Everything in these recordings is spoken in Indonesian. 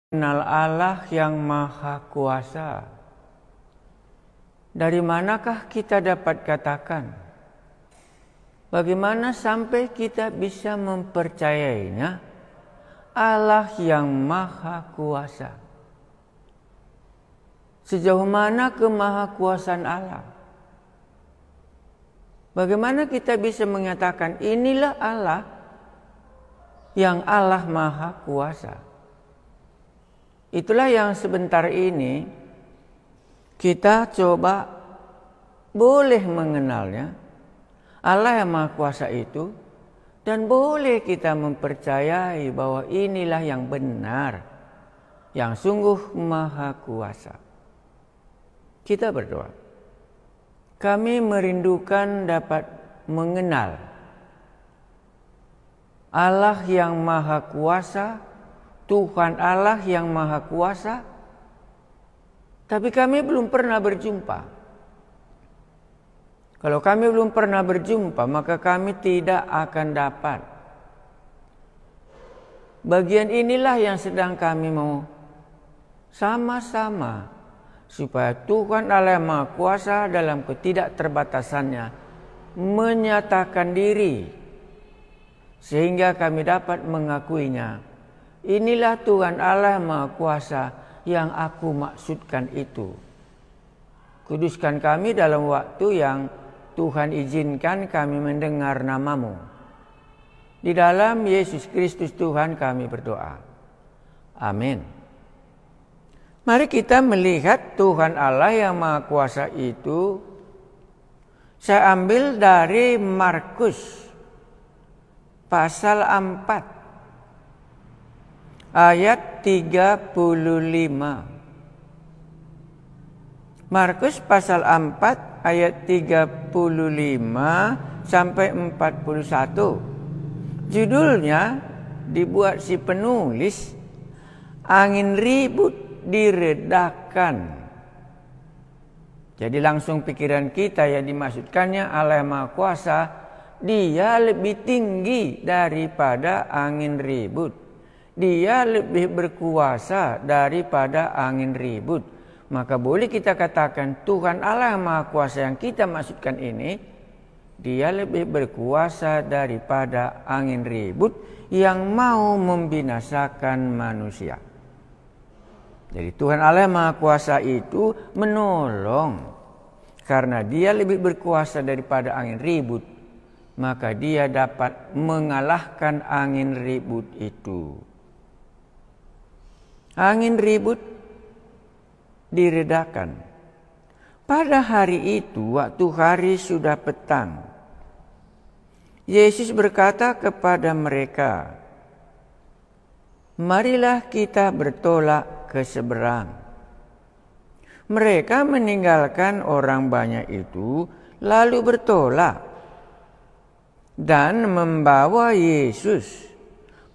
Kenal Allah yang Maha Kuasa. Dari manakah kita dapat katakan? Bagaimana sampai kita bisa mempercayainya? Allah yang Maha Kuasa. Sejauh mana kemahakuasaan Allah? Bagaimana kita bisa mengatakan inilah Allah yang Allah Maha Kuasa? Itulah yang sebentar ini kita coba boleh mengenalnya, Allah yang Maha Kuasa itu, dan boleh kita mempercayai bahwa inilah yang benar, yang sungguh Maha Kuasa. Kita berdoa. Kami merindukan dapat mengenal Allah yang Maha Kuasa, Tuhan Allah yang Maha Kuasa, tapi kami belum pernah berjumpa. Kalau kami belum pernah berjumpa, maka kami tidak akan dapat. Bagian inilah yang sedang kami mau sama-sama, supaya Tuhan Allah yang Maha Kuasa dalam ketidakterbatasannya menyatakan diri, sehingga kami dapat mengakuinya. Inilah Tuhan Allah Maha Kuasa yang aku maksudkan itu. Kuduskan kami dalam waktu yang Tuhan izinkan kami mendengar nama-Mu. Di dalam Yesus Kristus Tuhan kami berdoa. Amin. Mari kita melihat Tuhan Allah yang Maha Kuasa itu. Saya ambil dari Markus pasal 4. Ayat 35. Markus pasal 4 ayat 35 sampai 41. Judulnya dibuat si penulis, angin ribut diredakan. Jadi langsung pikiran kita yang dimaksudkannya Allah yang Maha Kuasa, Dia lebih tinggi daripada angin ribut. Dia lebih berkuasa daripada angin ribut. Maka boleh kita katakan Tuhan Allah yang Maha Kuasa yang kita maksudkan ini, Dia lebih berkuasa daripada angin ribut yang mau membinasakan manusia. Jadi Tuhan Allah yang Maha Kuasa itu menolong. Karena Dia lebih berkuasa daripada angin ribut, maka Dia dapat mengalahkan angin ribut itu. Angin ribut diredakan. Pada hari itu, waktu hari sudah petang, Yesus berkata kepada mereka, "Marilah kita bertolak ke seberang." Mereka meninggalkan orang banyak itu, lalu bertolak dan membawa Yesus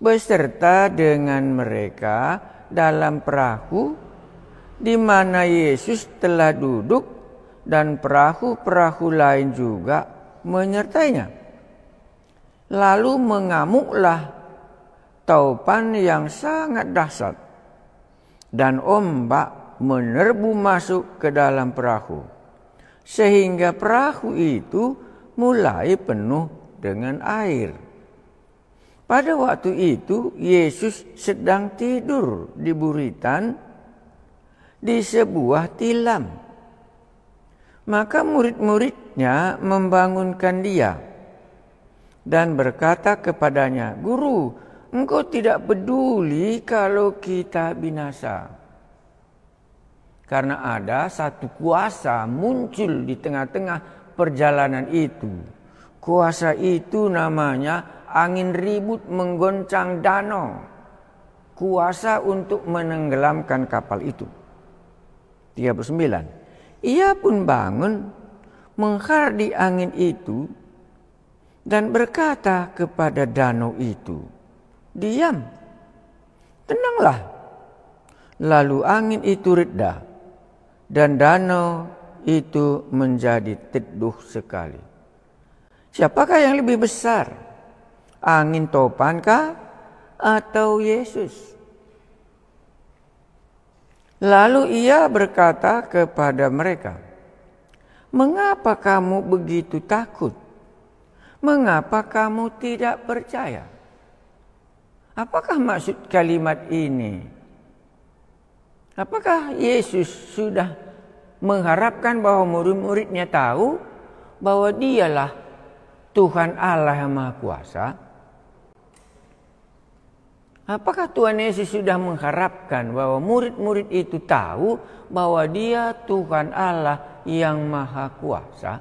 beserta dengan mereka dalam perahu di mana Yesus telah duduk, dan perahu-perahu lain juga menyertainya. Lalu mengamuklah taupan yang sangat dahsyat, dan ombak menerbu masuk ke dalam perahu, sehingga perahu itu mulai penuh dengan air. Pada waktu itu Yesus sedang tidur di buritan di sebuah tilam. Maka murid-muridnya membangunkan Dia dan berkata kepadanya, "Guru, Engkau tidak peduli kalau kita binasa." Karena ada satu kuasa muncul di tengah-tengah perjalanan itu. Kuasa itu namanya angin ribut menggoncang danau. Kuasa untuk menenggelamkan kapal itu. 39. Ia pun bangun, menghardi angin itu, dan berkata kepada danau itu, "Diam, tenanglah." Lalu angin itu reda, dan danau itu menjadi teduh sekali. Siapakah yang lebih besar? Angin topankah atau Yesus? Lalu ia berkata kepada mereka, "Mengapa kamu begitu takut? Mengapa kamu tidak percaya?" Apakah maksud kalimat ini? Apakah Yesus sudah mengharapkan bahwa murid-muridnya tahu bahwa dialah Tuhan Allah yang Maha Kuasa? Apakah Tuhan Yesus sudah mengharapkan bahwa murid-murid itu tahu bahwa dia Tuhan Allah yang Maha Kuasa?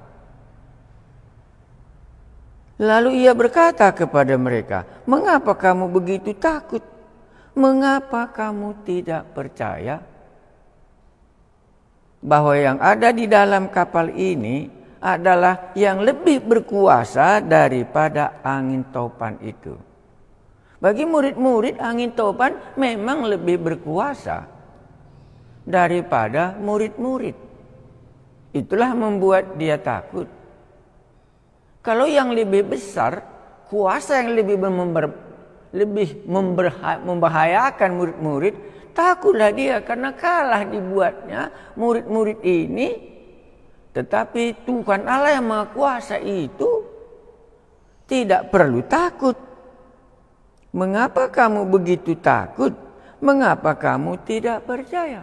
Lalu ia berkata kepada mereka, "Mengapa kamu begitu takut? Mengapa kamu tidak percaya bahwa yang ada di dalam kapal ini adalah yang lebih berkuasa daripada angin topan itu?" Bagi murid-murid, angin topan memang lebih berkuasa daripada murid-murid. Itulah membuat dia takut. Kalau yang lebih besar, kuasa yang lebih membahayakan murid-murid, takutlah dia karena kalah dibuatnya murid-murid ini. Tetapi Tuhan Allah yang Maha Kuasa itu tidak perlu takut. Mengapa kamu begitu takut? Mengapa kamu tidak percaya?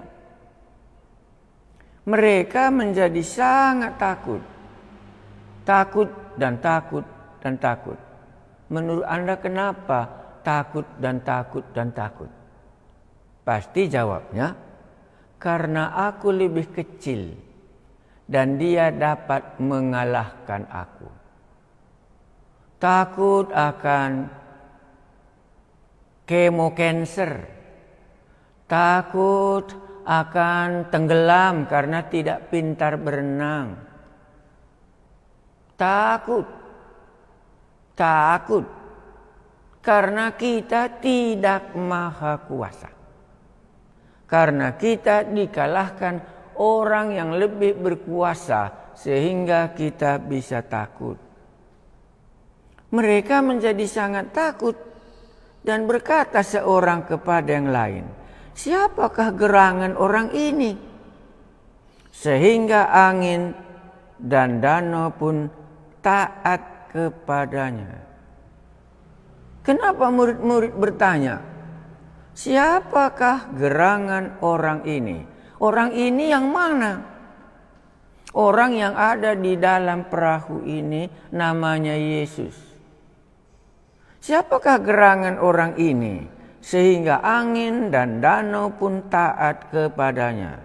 Mereka menjadi sangat takut. Takut dan takut dan takut. Menurut Anda kenapa takut dan takut dan takut? Pasti jawabnya, karena aku lebih kecil dan dia dapat mengalahkan aku. Takut akan kemokancer. Takut akan tenggelam karena tidak pintar berenang. Takut karena kita tidak maha kuasa. Karena kita dikalahkan orang yang lebih berkuasa sehingga kita bisa takut. Mereka menjadi sangat takut dan berkata seorang kepada yang lain, "Siapakah gerangan orang ini? Sehingga angin dan danau pun taat kepadanya." Kenapa murid-murid bertanya, "Siapakah gerangan orang ini?" Orang ini yang mana? Orang yang ada di dalam perahu ini namanya Yesus. Siapakah gerangan orang ini sehingga angin dan danau pun taat kepadanya?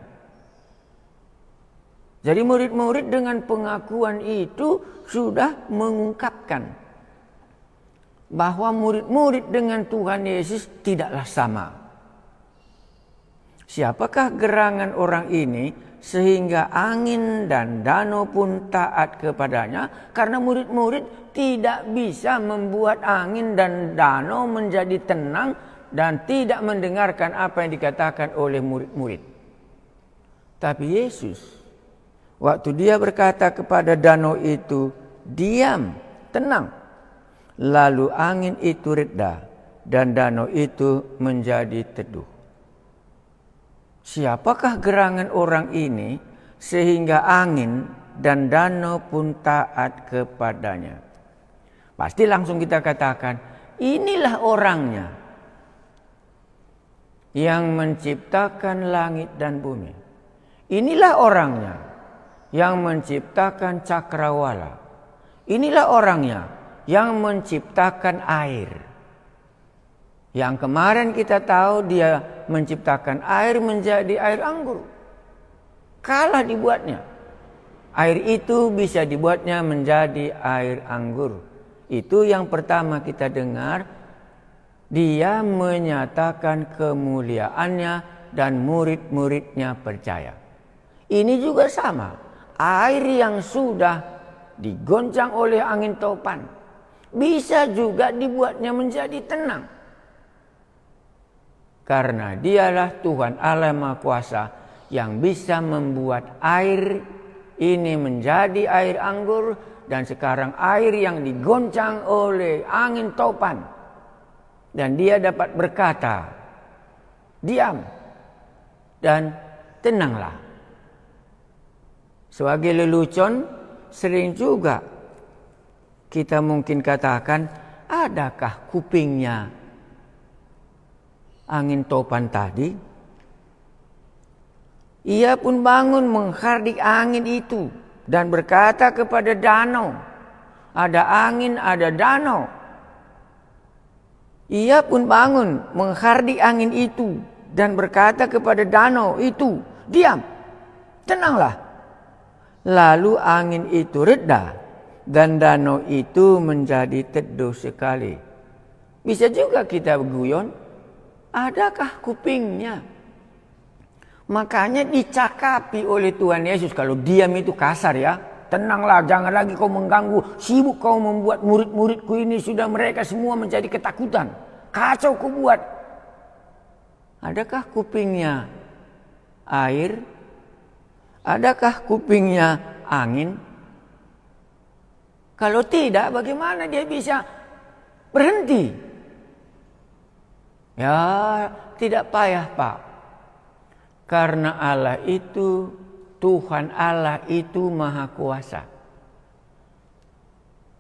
Jadi murid-murid dengan pengakuan itu sudah mengungkapkan bahwa murid-murid dengan Tuhan Yesus tidaklah sama. Siapakah gerangan orang ini sehingga angin dan danau pun taat kepadanya? Karena murid-murid tidak bisa membuat angin dan danau menjadi tenang dan tidak mendengarkan apa yang dikatakan oleh murid-murid. Tapi Yesus, waktu dia berkata kepada danau itu, "Diam, tenang." Lalu angin itu reda dan danau itu menjadi teduh. Siapakah gerangan orang ini sehingga angin dan danau pun taat kepadanya? Pasti langsung kita katakan, inilah orangnya yang menciptakan langit dan bumi. Inilah orangnya yang menciptakan cakrawala. Inilah orangnya yang menciptakan air. Yang kemarin kita tahu dia menciptakan air menjadi air anggur. Kalah dibuatnya. Air itu bisa dibuatnya menjadi air anggur. Itu yang pertama kita dengar. Dia menyatakan kemuliaannya dan murid-muridnya percaya. Ini juga sama. Air yang sudah digoncang oleh angin topan bisa juga dibuatnya menjadi tenang. Karena dialah Tuhan Allah Maha Kuasa yang bisa membuat air ini menjadi air anggur. Dan sekarang air yang digoncang oleh angin topan. Dan dia dapat berkata, "Diam." Dan tenanglah. Sebagai lelucon, sering juga kita mungkin katakan, adakah kupingnya angin topan tadi? Ia pun bangun menghardik angin itu dan berkata kepada danau, ada angin, ada danau. Ia pun bangun menghardik angin itu dan berkata kepada danau itu, diam, tenanglah. Lalu angin itu reda dan danau itu menjadi teduh sekali. Bisa juga kita guyon, adakah kupingnya? Makanya dicakapi oleh Tuhan Yesus, kalau diam itu kasar ya. Tenanglah, jangan lagi kau mengganggu. Sibuk kau membuat murid-muridku ini, sudah mereka semua menjadi ketakutan. Kacau kau buat. Adakah kupingnya air? Adakah kupingnya angin? Kalau tidak, bagaimana dia bisa berhenti? Ya, tidak payah Pak. Karena Allah itu, Tuhan Allah itu Maha Kuasa.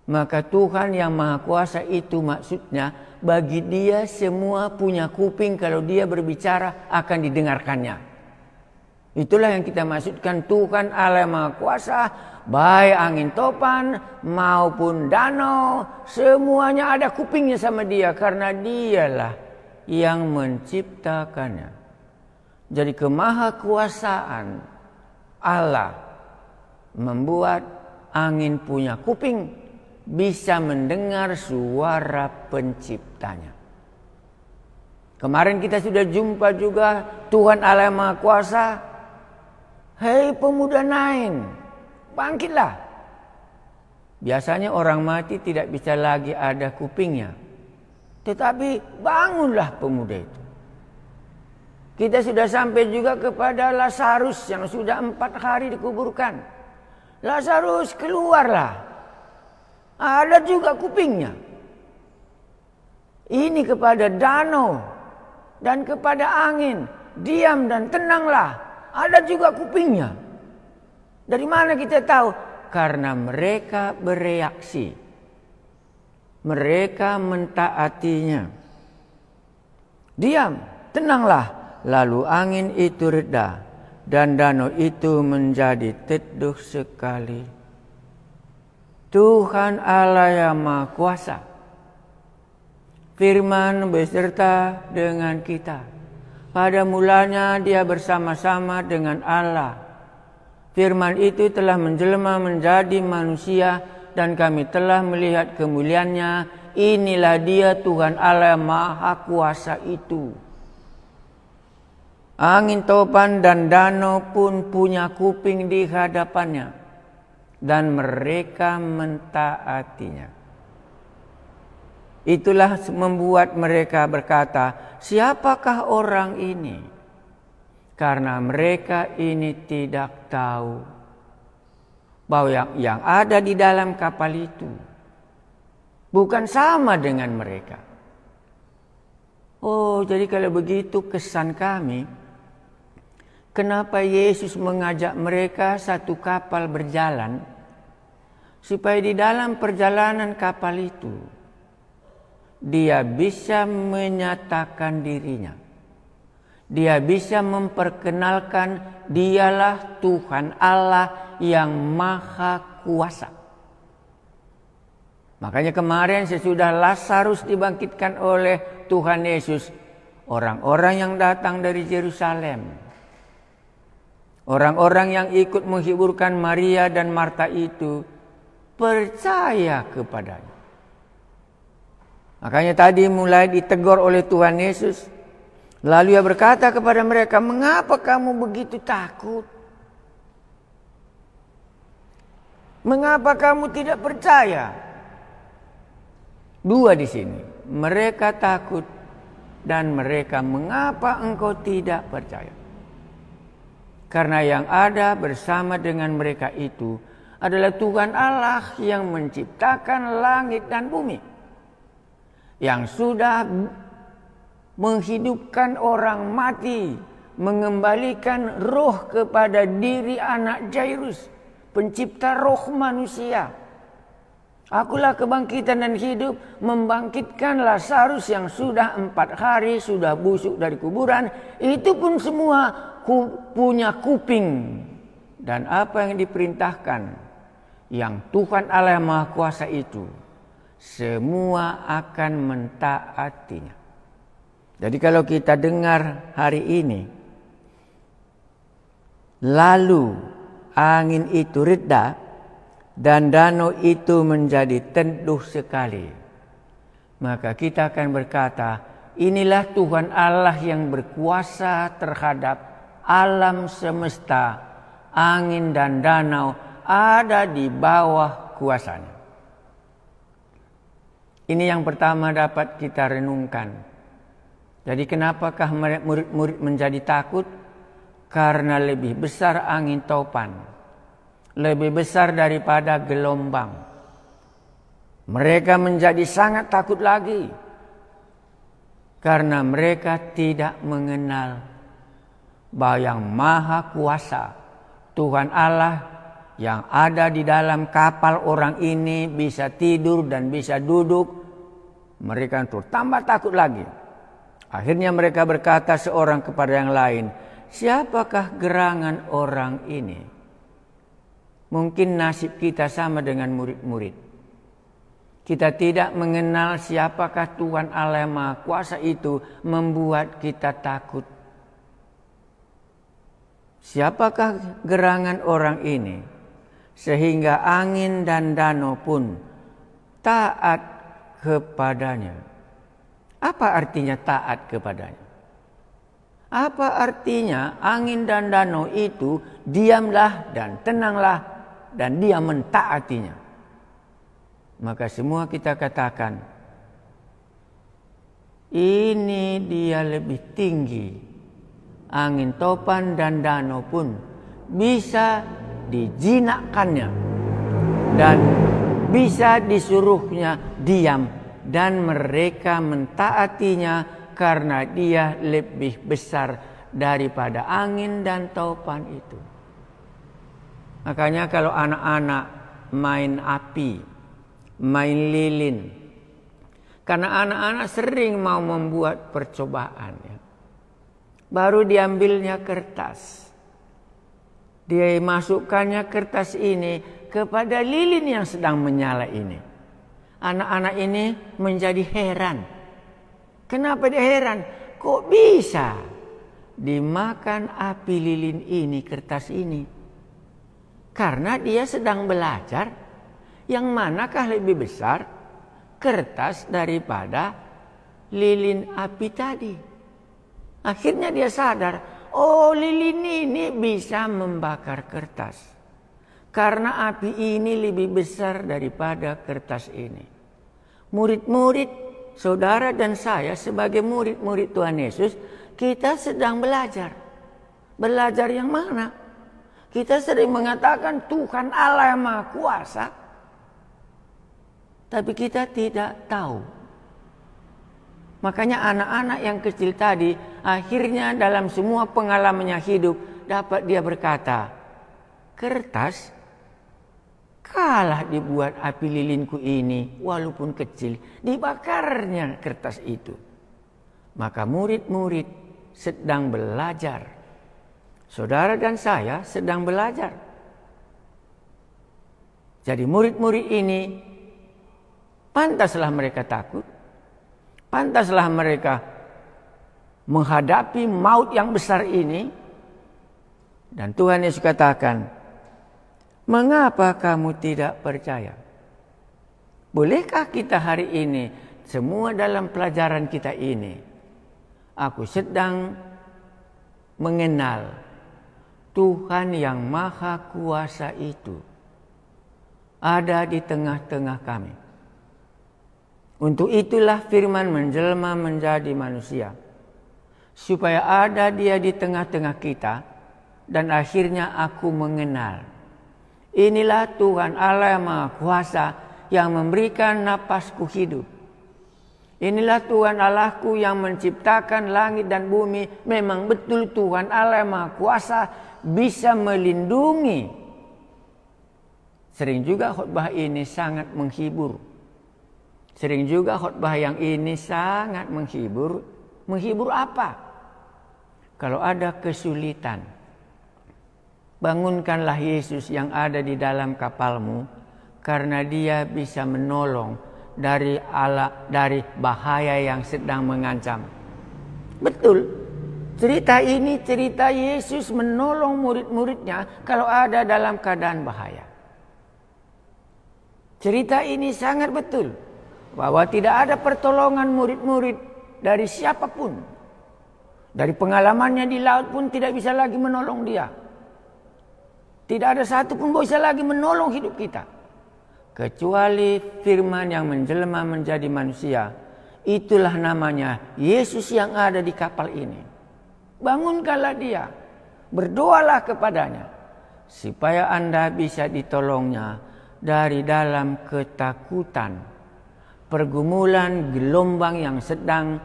Maka Tuhan yang Maha Kuasa itu maksudnya, bagi dia semua punya kuping, kalau dia berbicara akan didengarkannya. Itulah yang kita maksudkan Tuhan Allah Maha Kuasa, baik angin topan maupun danau, semuanya ada kupingnya sama dia, karena dialah yang menciptakannya. Jadi kemahakuasaan Allah membuat angin punya kuping, bisa mendengar suara penciptanya. Kemarin kita sudah jumpa juga Tuhan Allah Maha Kuasa. Hei pemuda Nain, bangkitlah. Biasanya orang mati tidak bisa lagi ada kupingnya. Tetapi bangunlah pemuda itu. Kita sudah sampai juga kepada Lazarus yang sudah 4 hari dikuburkan. Lazarus, keluarlah. Ada juga kupingnya. Ini kepada danau dan kepada angin. Diam dan tenanglah. Ada juga kupingnya. Dari mana kita tahu? Karena mereka bereaksi. Mereka mentaatinya. Diam, tenanglah. Lalu angin itu reda dan danau itu menjadi teduh sekali. Tuhan Allah yang Maha Kuasa, firman beserta dengan kita. Pada mulanya dia bersama-sama dengan Allah. Firman itu telah menjelma menjadi manusia dan kami telah melihat kemuliaannya. Inilah dia Tuhan Allah yang Maha Kuasa itu. Angin topan dan danau pun punya kuping di hadapannya, dan mereka mentaatinya. Itulah membuat mereka berkata, siapakah orang ini? Karena mereka ini tidak tahu bahwa yang ada di dalam kapal itu bukan sama dengan mereka. Oh, jadi kalau begitu kesan kami, kenapa Yesus mengajak mereka satu kapal berjalan, supaya di dalam perjalanan kapal itu dia bisa menyatakan dirinya. Dia bisa memperkenalkan dialah Tuhan Allah yang Maha Kuasa. Makanya kemarin sesudah Lazarus dibangkitkan oleh Tuhan Yesus, orang-orang yang datang dari Yerusalem, orang-orang yang ikut menghiburkan Maria dan Marta itu percaya kepadanya. Makanya tadi mulai ditegur oleh Tuhan Yesus. Lalu ia berkata kepada mereka, mengapa kamu begitu takut? Mengapa kamu tidak percaya? Dua di sini. Mereka takut dan mereka mengapa engkau tidak percaya? Karena yang ada bersama dengan mereka itu adalah Tuhan Allah yang menciptakan langit dan bumi. Yang sudah menghidupkan orang mati, mengembalikan roh kepada diri anak Jairus, pencipta roh manusia. Akulah kebangkitan dan hidup, membangkitkan Lazarus yang sudah 4 hari sudah busuk dari kuburan. Itu pun semua punya kuping. Dan apa yang diperintahkan, yang Tuhan Allah yang Maha Kuasa itu, semua akan mentaatinya. Jadi kalau kita dengar hari ini, lalu angin itu reda dan danau itu menjadi teduh sekali, maka kita akan berkata, inilah Tuhan Allah yang berkuasa terhadap alam semesta. Angin dan danau ada di bawah kuasanya. Ini yang pertama dapat kita renungkan. Jadi kenapakah murid-murid menjadi takut? Karena lebih besar angin topan, lebih besar daripada gelombang. Mereka menjadi sangat takut lagi karena mereka tidak mengenal bahwa yang Maha Kuasa, Tuhan Allah yang ada di dalam kapal orang ini bisa tidur dan bisa duduk. Mereka tambah takut lagi. Akhirnya mereka berkata seorang kepada yang lain, siapakah gerangan orang ini? Mungkin nasib kita sama dengan murid-murid. Kita tidak mengenal siapakah Tuhan Allah yang Maha Kuasa itu, membuat kita takut. Siapakah gerangan orang ini sehingga angin dan danau pun taat kepadanya? Apa artinya taat kepadanya? Apa artinya angin dan danau itu diamlah dan tenanglah dan dia mentaatinya? Maka semua kita katakan, ini dia lebih tinggi. Angin topan dan danau pun bisa dijinakkannya dan bisa disuruhnya diam, dan mereka mentaatinya karena dia lebih besar daripada angin dan topan itu. Makanya kalau anak-anak main api, main lilin, karena anak-anak sering mau membuat percobaan, ya. Baru diambilnya kertas, dia masukkannya kertas ini kepada lilin yang sedang menyala ini. Anak-anak ini menjadi heran. Kenapa dia heran? Kok bisa dimakan api lilin ini, kertas ini? Karena dia sedang belajar yang manakah lebih besar, kertas daripada lilin api tadi. Akhirnya dia sadar, oh lilin ini bisa membakar kertas. Karena api ini lebih besar daripada kertas ini. Murid-murid, saudara dan saya sebagai murid-murid Tuhan Yesus, kita sedang belajar. Belajar yang mana? Kita sering mengatakan Tuhan Allah yang Maha Kuasa. Tapi kita tidak tahu. Makanya anak-anak yang kecil tadi akhirnya dalam semua pengalamannya hidup dapat dia berkata, kertas kalah dibuat api lilinku ini walaupun kecil, dibakarnya kertas itu. Maka murid-murid sedang belajar. Saudara dan saya sedang belajar. Jadi murid-murid ini pantaslah mereka takut. Pantaslah mereka menghadapi maut yang besar ini. Dan Tuhan Yesus katakan, mengapa kamu tidak percaya? Bolehkah kita hari ini, semua dalam pelajaran kita ini, aku sedang mengenal Tuhan yang Maha Kuasa itu ada di tengah-tengah kami. Untuk itulah firman menjelma menjadi manusia, supaya ada dia di tengah-tengah kita, dan akhirnya aku mengenal. Inilah Tuhan Allah yang Maha Kuasa yang memberikan napasku hidup. Inilah Tuhan Allahku yang menciptakan langit dan bumi. Memang betul Tuhan Allah yang Maha Kuasa bisa melindungi. Sering juga khotbah ini sangat menghibur. Sering juga khotbah yang ini sangat menghibur. Menghibur apa? Kalau ada kesulitan, bangunkanlah Yesus yang ada di dalam kapalmu, karena Dia bisa menolong dari bahaya yang sedang mengancam. Betul. Cerita ini cerita Yesus menolong murid-muridnya kalau ada dalam keadaan bahaya. Cerita ini sangat betul bahwa tidak ada pertolongan murid-murid dari siapapun. Dari pengalamannya di laut pun tidak bisa lagi menolong dia. Tidak ada satu pun bisa lagi menolong hidup kita. Kecuali firman yang menjelma menjadi manusia. Itulah namanya Yesus yang ada di kapal ini. Bangunkanlah dia. Berdoalah kepadanya. Supaya Anda bisa ditolongnya dari dalam ketakutan. Pergumulan gelombang yang sedang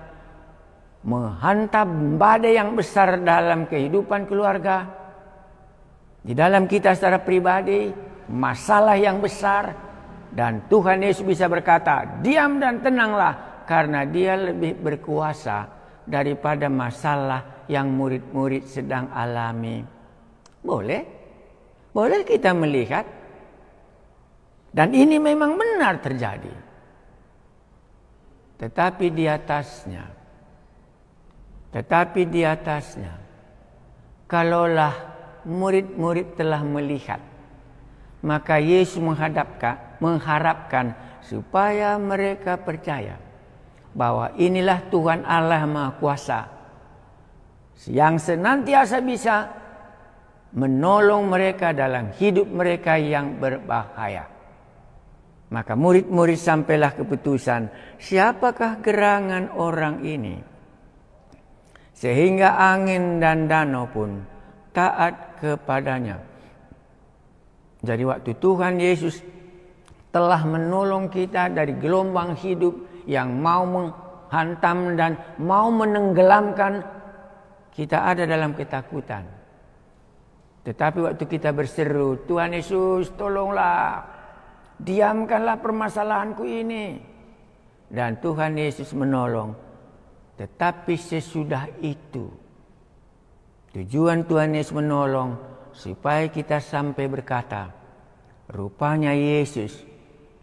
menghantam badai yang besar dalam kehidupan keluarga. Di dalam kita secara pribadi. Masalah yang besar. Dan Tuhan Yesus bisa berkata, diam dan tenanglah, karena Dia lebih berkuasa daripada masalah yang murid-murid sedang alami. Boleh? Boleh kita melihat. Dan ini memang benar terjadi. Tetapi di atasnya, kalaulah murid-murid telah melihat, maka Yesus mengharapkan supaya mereka percaya bahwa inilah Tuhan Allah Maha Kuasa yang senantiasa bisa menolong mereka dalam hidup mereka yang berbahaya. Maka murid-murid sampailah keputusan, siapakah gerangan orang ini? Sehingga angin dan danau pun taat kepadanya. Jadi waktu Tuhan Yesus telah menolong kita dari gelombang hidup yang mau menghantam dan mau menenggelamkan, kita ada dalam ketakutan. Tetapi waktu kita berseru, Tuhan Yesus tolonglah, diamkanlah permasalahanku ini. Dan Tuhan Yesus menolong. Tetapi sesudah itu, tujuan Tuhan Yesus menolong supaya kita sampai berkata, rupanya Yesus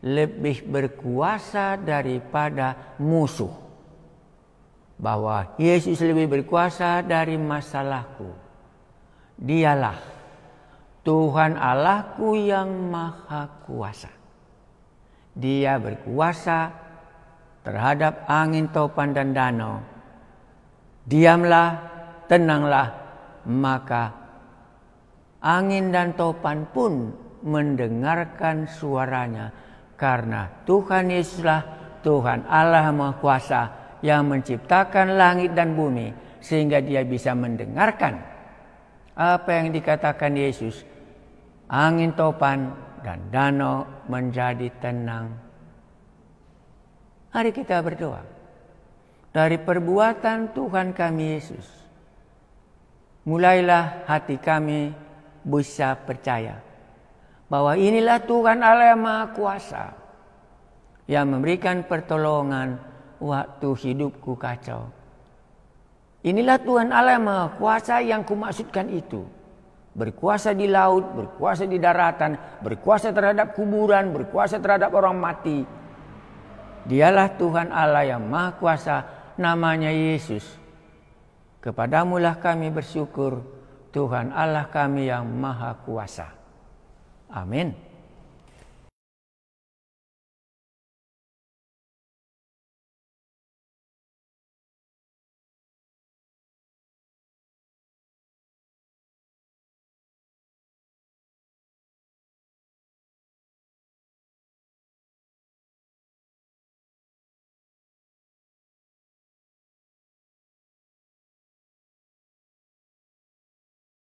lebih berkuasa daripada musuh. Bahwa Yesus lebih berkuasa dari masalahku. Dialah Tuhan Allahku yang Maha Kuasa. Dia berkuasa terhadap angin, topan dan danau. Diamlah, tenanglah, maka angin dan topan pun mendengarkan suaranya. Karena Tuhan Yesuslah Tuhan Allah Maha Kuasa yang menciptakan langit dan bumi, sehingga Dia bisa mendengarkan apa yang dikatakan Yesus. Angin, topan dan danau menjadi tenang. Mari kita berdoa. Dari perbuatan Tuhan kami Yesus, mulailah hati kami bisa percaya bahwa inilah Tuhan Allah yang Maha Kuasa yang memberikan pertolongan waktu hidupku kacau. Inilah Tuhan Allah yang Maha Kuasa yang kumaksudkan itu. Berkuasa di laut, berkuasa di daratan, berkuasa terhadap kuburan, berkuasa terhadap orang mati. Dialah Tuhan Allah yang Maha Kuasa, namanya Yesus. Kepadamulah kami bersyukur, Tuhan Allah kami yang Maha Kuasa. Amin.